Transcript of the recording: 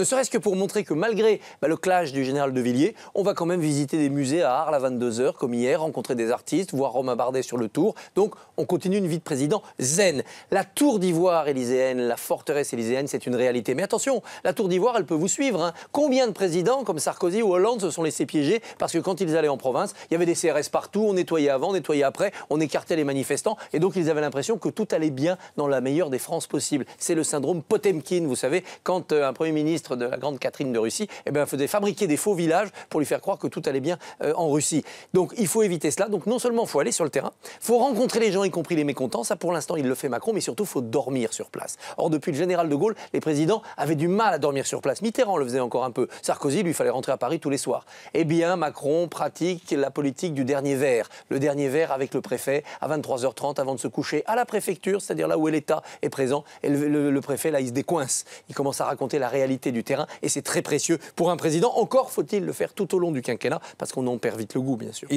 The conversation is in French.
Ne serait-ce que pour montrer que malgré le clash du général de Villiers, on va quand même visiter des musées à Arles à 22 h, comme hier, rencontrer des artistes, voir Romain Bardet sur le Tour. Donc, on continue une vie de président zen. La tour d'ivoire élyséenne, la forteresse élyséenne, c'est une réalité. Mais attention, la tour d'ivoire, elle peut vous suivre, hein. Combien de présidents, comme Sarkozy ou Hollande, se sont laissés piéger parce que quand ils allaient en province, il y avait des CRS partout, on nettoyait avant, on nettoyait après, on écartait les manifestants. Et donc, ils avaient l'impression que tout allait bien dans la meilleure des France possibles. C'est le syndrome Potemkin, vous savez, quand un Premier ministre de la grande Catherine de Russie faisait fabriquer des faux villages pour lui faire croire que tout allait bien en Russie. Donc il faut éviter cela. Donc non seulement il faut aller sur le terrain, il faut rencontrer les gens, y compris les mécontents. Ça pour l'instant il le fait Macron, mais surtout il faut dormir sur place. Or depuis le général de Gaulle, les présidents avaient du mal à dormir sur place. Mitterrand le faisait encore un peu. Sarkozy, lui, il fallait rentrer à Paris tous les soirs. Eh bien Macron pratique la politique du dernier verre. Le dernier verre avec le préfet à 23 h 30 avant de se coucher à la préfecture, c'est-à-dire là où l'État est présent. Et le préfet, là, il se décoince. Il commence à raconter la réalité du terrain. Et c'est très précieux pour un président. Encore faut-il le faire tout au long du quinquennat, parce qu'on en perd vite le goût, bien sûr.